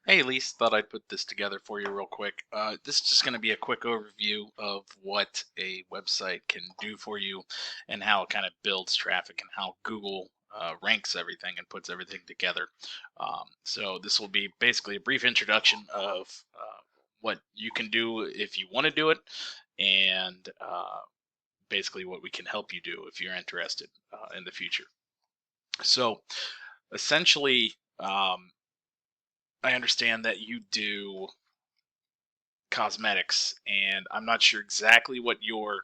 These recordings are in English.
Hey, Elise, thought I'd put this together for you real quick. This is just going to be a quick overview of what a website can do for you and how it kind of builds traffic and how Google ranks everything and puts everything together. So this will be basically a brief introduction of what you can do if you want to do it and basically what we can help you do if you're interested in the future. So essentially, I understand that you do cosmetics, and I'm not sure exactly what your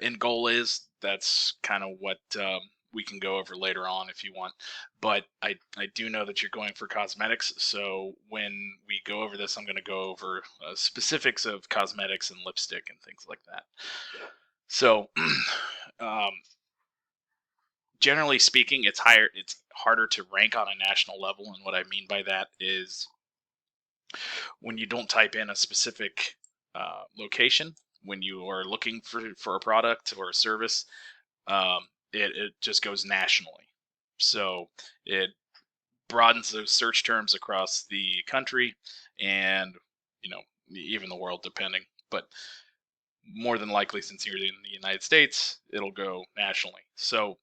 end goal is. That's kind of what we can go over later on if you want. But I do know that you're going for cosmetics, so when we go over this, I'm going to go over specifics of cosmetics and lipstick and things like that. So, um, generally speaking, it's harder to rank on a national level, and what I mean by that is when you don't type in a specific location when you are looking for a product or a service, it just goes nationally. So it broadens those search terms across the country and, you know, even the world, depending. But more than likely, since you're in the United States, it'll go nationally. So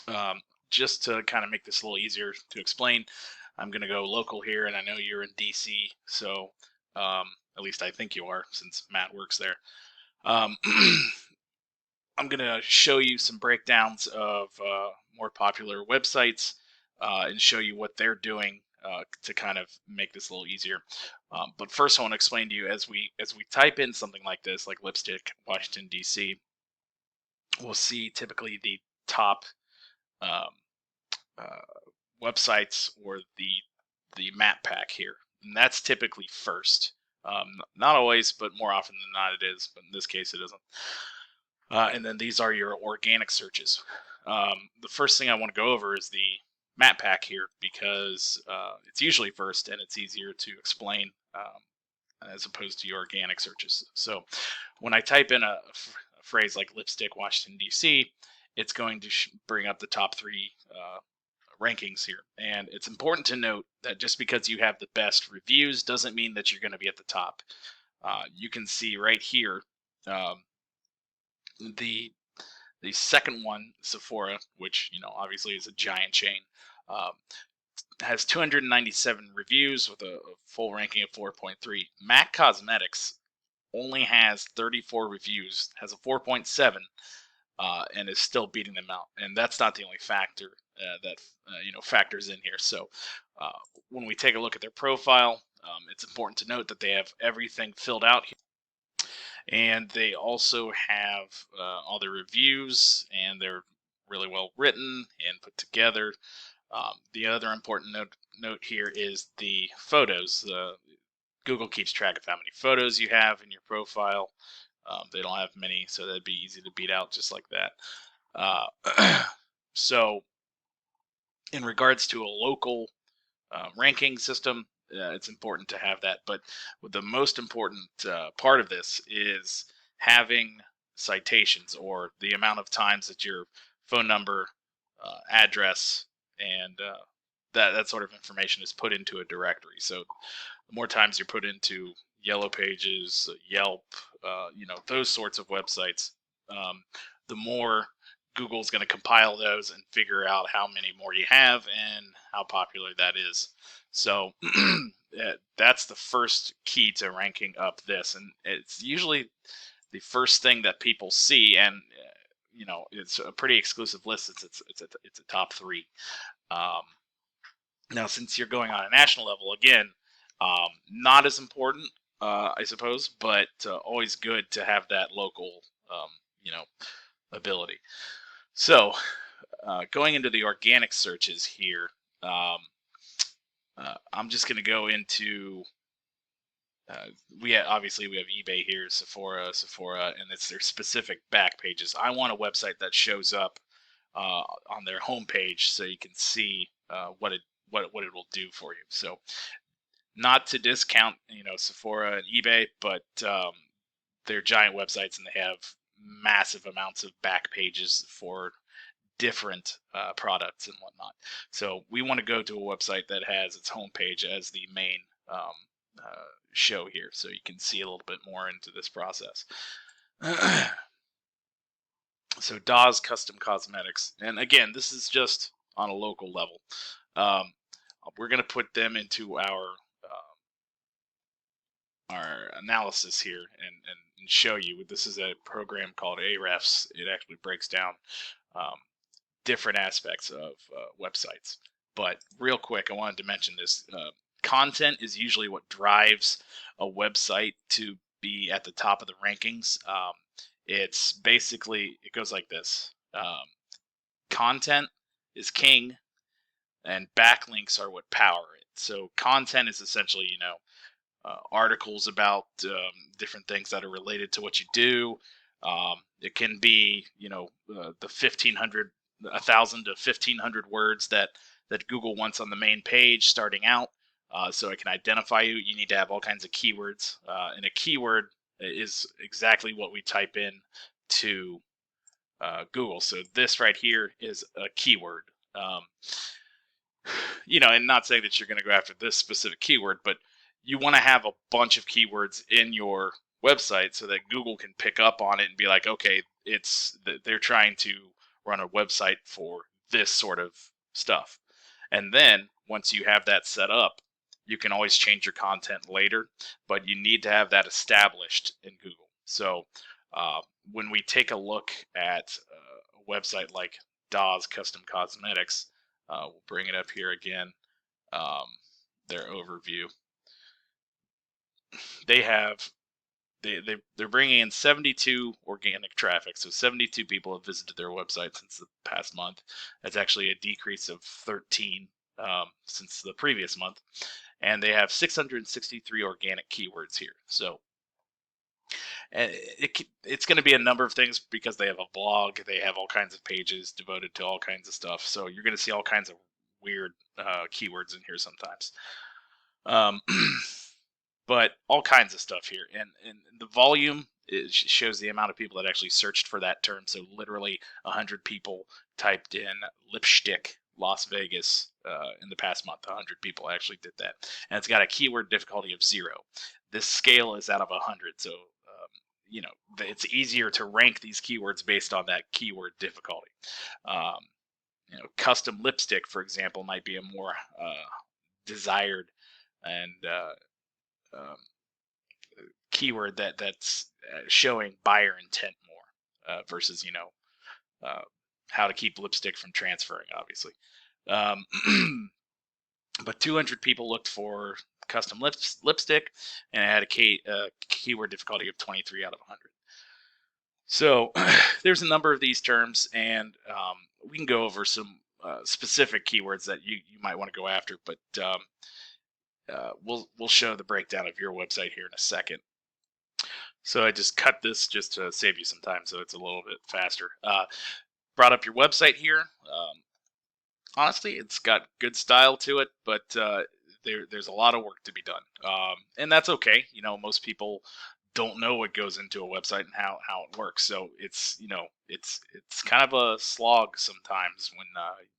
um, just to kind of make this a little easier to explain, I'm going to go local here, and I know you're in DC, so at least I think you are, since Matt works there. Um, I'm going to show you some breakdowns of more popular websites and show you what they're doing to kind of make this a little easier. But first, I want to explain to you as we type in something like this, like lipstick, Washington D.C. We'll see typically the top um, uh, websites or the map pack here, and that's typically first. Not always, but more often than not it is. But in this case, it isn't. And then these are your organic searches. The first thing I want to go over is the map pack here because it's usually first and it's easier to explain as opposed to your organic searches. So when I type in a phrase like lipstick Washington D.C., it's going to bring up the top three rankings here. And it's important to note that just because you have the best reviews doesn't mean that you're going to be at the top. You can see right here um, the the second one, Sephora, which obviously is a giant chain, um, has 297 reviews with a full ranking of 4.3. MAC Cosmetics only has 34 reviews, has a 4.7, and is still beating them out. And that's not the only factor that factors in here. So uh, when we take a look at their profile, it's important to note that they have everything filled out here, and they also have all their reviews, and they're really well written and put together. The other important note here is the photos. Google keeps track of how many photos you have in your profile. They don't have many, so that'd be easy to beat out just like that. So, in regards to a local ranking system, it's important to have that. But the most important part of this is having citations, or the amount of times that your phone number, address, and that sort of information is put into a directory. So the more times you're put into Yellow Pages, Yelp, those sorts of websites, the more Google's going to compile those and figure out how many more you have and how popular that is. So that's the first key to ranking up this, and it's usually the first thing that people see, and it's a pretty exclusive list. It's a top three. Um, Now, since you're going on a national level, again, not as important, I suppose, but always good to have that local, um, you know, ability. So, going into the organic searches here, um, I'm just going to go into. Obviously we have eBay here, Sephora, and it's their specific back pages. I want a website that shows up on their homepage so you can see what it will do for you. So, not to discount Sephora and eBay, but they're giant websites and they have massive amounts of back pages for different products and whatnot. So we want to go to a website that has its homepage as the main um, show here, so you can see a little bit more into this process. So Dawes Custom Cosmetics, and again, this is just on a local level. We're going to put them into our analysis here and show you. This is a program called Ahrefs. It actually breaks down um, different aspects of websites. But real quick, I wanted to mention this. Content is usually what drives a website to be at the top of the rankings. It's basically, it goes like this. Content is king, and backlinks are what power it. So content is essentially, articles about different things that are related to what you do. It can be, the 1,000 to 1,500 words that Google wants on the main page starting out. So it can identify you. You need to have all kinds of keywords, and a keyword is exactly what we type in to Google. So this right here is a keyword. And not saying that you're going to go after this specific keyword, but you want to have a bunch of keywords in your website so that Google can pick up on it and be like, okay, they're trying to run a website for this sort of stuff. And then once you have that set up, you can always change your content later, but you need to have that established in Google. So when we take a look at a website like Dawes Custom Cosmetics, we'll bring it up here again, their overview. They're bringing in 72 organic traffic, so 72 people have visited their website since the past month. That's actually a decrease of 13 since the previous month, and they have 663 organic keywords here. So it's going to be a number of things because they have a blog, they have all kinds of pages devoted to all kinds of stuff. So you're going to see all kinds of weird keywords in here sometimes. But all kinds of stuff here, and the volume shows the amount of people that actually searched for that term. So literally 100 people typed in lipstick Las Vegas in the past month. 100 people actually did that, and it's got a keyword difficulty of 0. This scale is out of 100, so it's easier to rank these keywords based on that keyword difficulty. Custom lipstick, for example, might be a more desired and keyword that's showing buyer intent more versus how to keep lipstick from transferring, obviously. But 200 people looked for custom lipstick, and it had a keyword difficulty of 23 out of 100. So there's a number of these terms, and we can go over some specific keywords that you might want to go after, but we'll show the breakdown of your website here in a second. So I just cut this just to save you some time, so it's a little bit faster. Brought up your website here. Honestly, it's got good style to it, but there's a lot of work to be done, and that's okay. Most people don't know what goes into a website and how it works, so it's kind of a slog sometimes when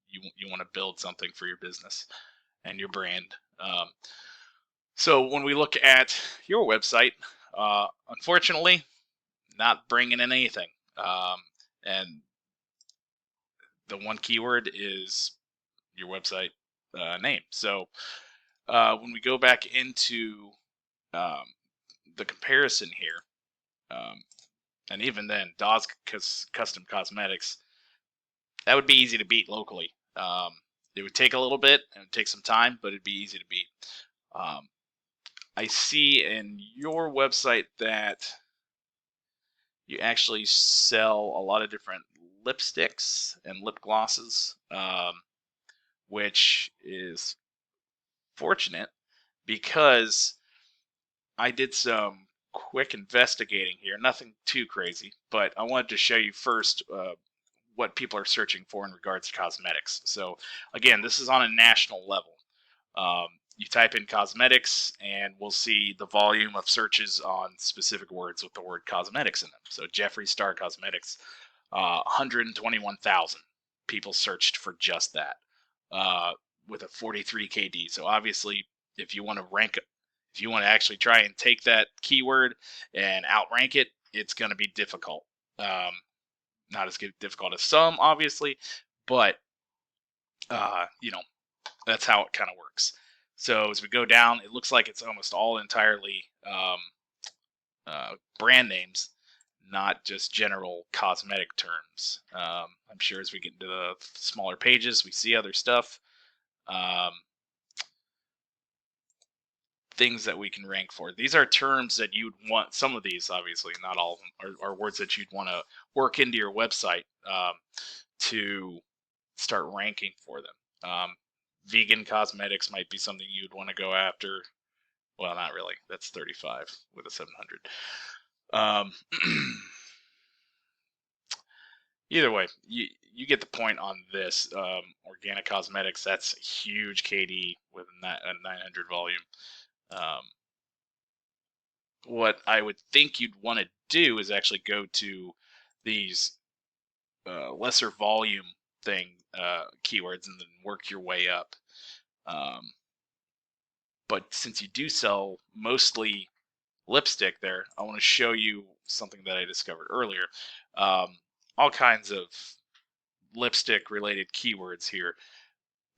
you want to build something for your business and your brand. So when we look at your website, unfortunately, not bringing in anything. And the one keyword is your website name. So when we go back into the comparison here, and even then, Dawes Custom Cosmetics, that would be easy to beat locally. It would take a little bit and take some time, but it'd be easy to beat. I see in your website that you actually sell a lot of different lipsticks and lip glosses, which is fortunate because I did some quick investigating here. Nothing too crazy, but I wanted to show you first what people are searching for in regards to cosmetics. So again, this is on a national level. You type in cosmetics and we'll see the volume of searches on specific words with the word cosmetics in them. So Jeffree Star Cosmetics, 121,000. people searched for just that, uh, with a 43 KD. So obviously, if you want to rank, if you want to actually try and take that keyword and outrank it, it's going to be difficult. Um, Not as difficult as some, obviously, but you know, that's how it kind of works. So as we go down, it looks like it's almost all entirely brand names, not just general cosmetic terms. I'm sure as we get into the smaller pages, we see other stuff, um, things that we can rank for. These are terms that you'd want. Some of these, obviously, not all of them, are words that you'd want to work into your website to start ranking for them. Vegan cosmetics might be something you'd want to go after. Well, not really. That's 35 with a 700. Um, Either way, you get the point on this. Organic cosmetics, that's huge KD with a 900 volume. Um, what I would think you'd want to do is actually go to these lesser volume keywords and then work your way up. But since you do sell mostly lipstick there, I want to show you something that I discovered earlier. All kinds of lipstick related keywords here,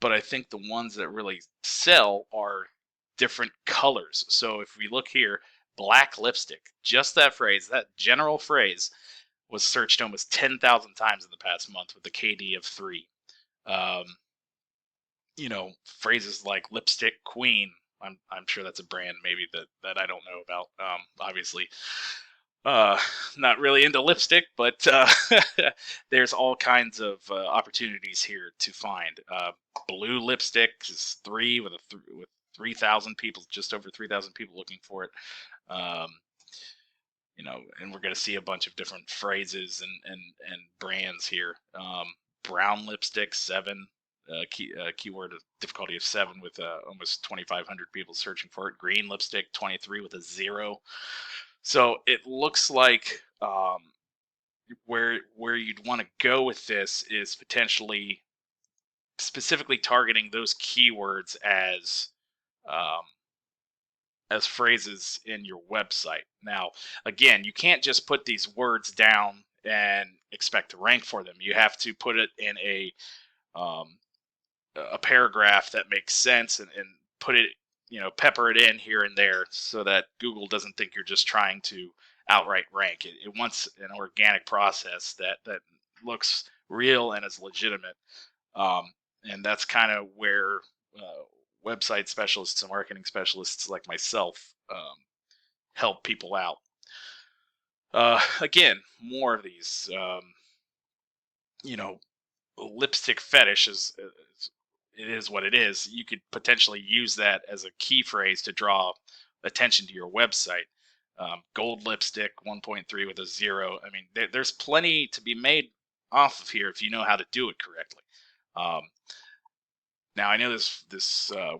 but I think the ones that really sell are different colors. So if we look here, black lipstick, just that phrase, that general phrase, was searched almost 10,000 times in the past month with a KD of 3. Um, Phrases like lipstick queen. I'm sure that's a brand maybe that I don't know about. Obviously, uh, not really into lipstick, but there's all kinds of opportunities here to find. Blue lipstick is 3 with with 3,000 people, just over 3,000 people looking for it. Um, and we're going to see a bunch of different phrases and brands here. Brown lipstick 7. Keyword of difficulty of 7 with almost 2,500 people searching for it. Green lipstick 23 with a 0. So it looks like where you'd want to go with this is potentially specifically targeting those keywords as phrases in your website. Now, again, you can't just put these words down and expect to rank for them. You have to put it in um, a paragraph that makes sense and put it, pepper it in here and there so that Google doesn't think you're just trying to outright rank. It wants an organic process that looks real and is legitimate. And that's kind of where website specialists and marketing specialists like myself help people out. Again, more of these. Lipstick fetish it is what it is. You could potentially use that as a key phrase to draw attention to your website. Gold lipstick 1.3 with a 0. I mean, there's plenty to be made off of here if you know how to do it correctly. Now I know this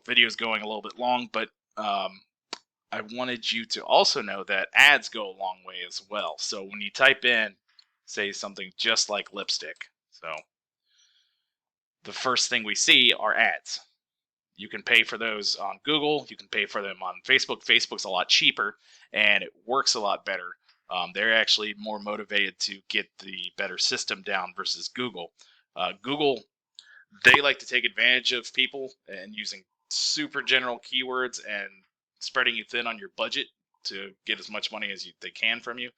video is going a little bit long, but I wanted you to also know that ads go a long way as well. So when you type in, say, something just like lipstick, so the first thing we see are ads. You can pay for those on Google. You can pay for them on Facebook. Facebook's a lot cheaper and it works a lot better. They're actually more motivated to get the better system down versus Google. Google, they like to take advantage of people and using super general keywords and spreading you thin on your budget to get as much money as they can from you.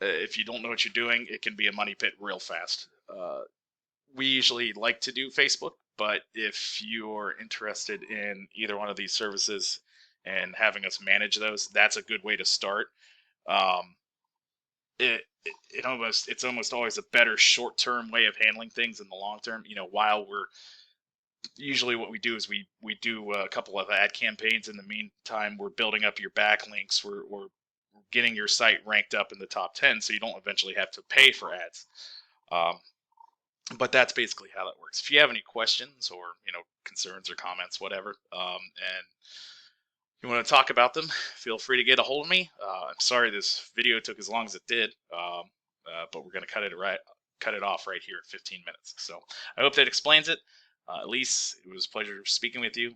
If you don't know what you're doing, it can be a money pit real fast. We usually like to do Facebook, but if you're interested in either one of these services and having us manage those, that's a good way to start. It's almost always a better short-term way of handling things in the long term. While we're usually what we do is we do a couple of ad campaigns. In the meantime, we're building up your backlinks. We're getting your site ranked up in the top 10, so you don't eventually have to pay for ads. But that's basically how that works. If you have any questions or concerns or comments, whatever, and you want to talk about them, feel free to get a hold of me. I'm sorry this video took as long as it did, but we're gonna cut cut it off right here at 15 minutes. So I hope that explains it. Elise, it was a pleasure speaking with you.